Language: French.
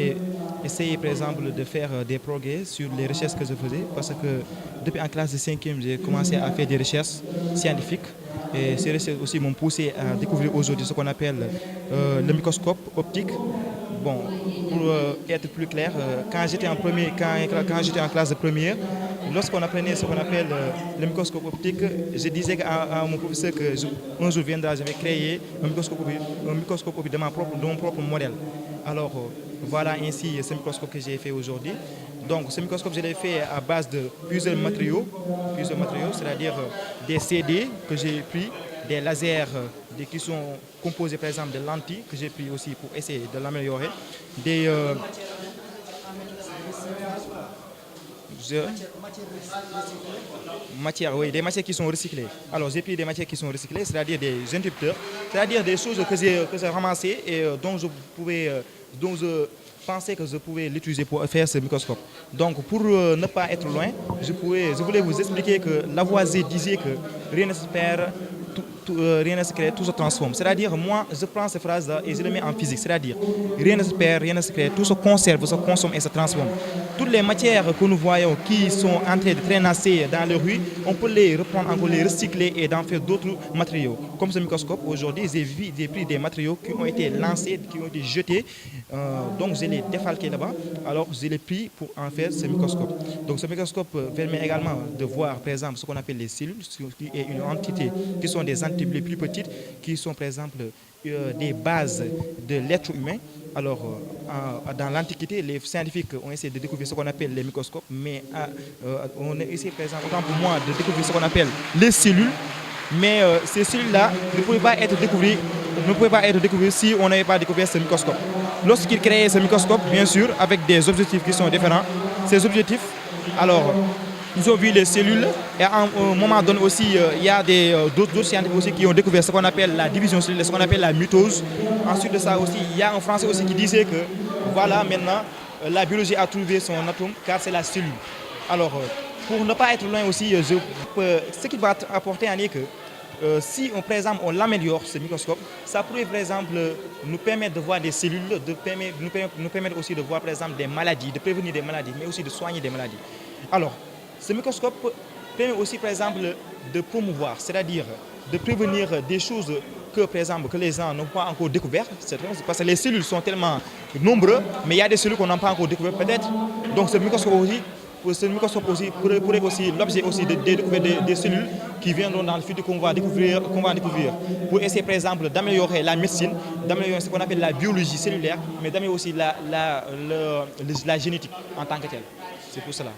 J'ai essayé par exemple de faire des progrès sur les recherches que je faisais parce que depuis en classe de 5e, j'ai commencé à faire des recherches scientifiques et ces recherches aussi m'ont poussé à découvrir aujourd'hui ce qu'on appelle le microscope optique. Bon, pour être plus clair, quand j'étais en classe de première, lorsqu'on apprenait ce qu'on appelle le microscope optique, je disais à mon professeur que un jour viendra, je vais créer un microscope optique de mon propre modèle. Alors, voilà ainsi ce microscope que j'ai fait aujourd'hui. Donc, ce microscope, je l'ai fait à base de plusieurs matériaux, c'est-à-dire des CD que j'ai pris, des lasers qui sont composés par exemple de lentilles que j'ai pris aussi pour essayer de l'améliorer, des je- matières, oui, des matières qui sont recyclées. Alors j'ai pris des matières qui sont recyclées, c'est-à-dire des interrupteurs, c'est-à-dire des choses que j'ai ramassées et dont je pensais que je pouvais l'utiliser pour faire ce microscope. Donc pour ne pas être loin, je voulais vous expliquer que Lavoisier disait que rien ne se perd, rien ne se crée, tout se transforme. C'est-à-dire, moi, je prends ces phrases-là et je les mets en physique. C'est-à-dire, rien ne se perd, rien ne se crée, tout se conserve, se consomme et se transforme. Toutes les matières que nous voyons qui sont en train de traînasser dans les rues, on peut les reprendre, encore les recycler et d'en faire d'autres matériaux. Comme ce microscope, aujourd'hui, j'ai pris des matériaux qui ont été lancés, qui ont été jetés. Donc, je les défalqué là-bas. Alors, je l'ai pris pour en faire ce microscope. Donc, ce microscope permet également de voir, par exemple, ce qu'on appelle les cellules, qui est une entité, qui sont des entités les plus petites, qui sont, par exemple, des bases de l'être humain. Alors, dans l'Antiquité, les scientifiques ont essayé de découvrir ce qu'on appelle les microscopes, mais on a essayé, par exemple, autant pour moi, de découvrir ce qu'on appelle les cellules. Mais ces cellules-là ne pouvaient pas être découvertes si on n'avait pas découvert ce microscope. Lorsqu'ils créaient ce microscope, bien sûr, avec des objectifs qui sont différents, ces objectifs, alors, ils ont vu les cellules et à un moment donné aussi, il y a d'autres scientifiques aussi qui ont découvert ce qu'on appelle la division cellulaire, ce qu'on appelle la mitose. Ensuite de ça aussi, il y a un Français aussi qui disait que voilà maintenant, la biologie a trouvé son atome car c'est la cellule. Alors, pour ne pas être loin aussi, ce qui va apporter en est que si on, par exemple, on l'améliore, ce microscope, ça pourrait par exemple nous permettre de voir des cellules, nous permettre aussi de voir par exemple des maladies, de prévenir des maladies, mais aussi de soigner des maladies. Alors, ce microscope permet aussi par exemple de promouvoir, c'est-à-dire de prévenir des choses que par exemple que les gens n'ont pas encore découvertes, parce que les cellules sont tellement nombreuses, mais il y a des cellules qu'on n'a pas encore découvertes peut-être. Donc ce microscope aussi pourrait aussi l'objet aussi de découvrir des cellules qui viendront dans le futur qu'on va découvrir, pour essayer par exemple d'améliorer la médecine, d'améliorer ce qu'on appelle la biologie cellulaire, mais d'améliorer aussi la génétique en tant que telle. C'est pour cela.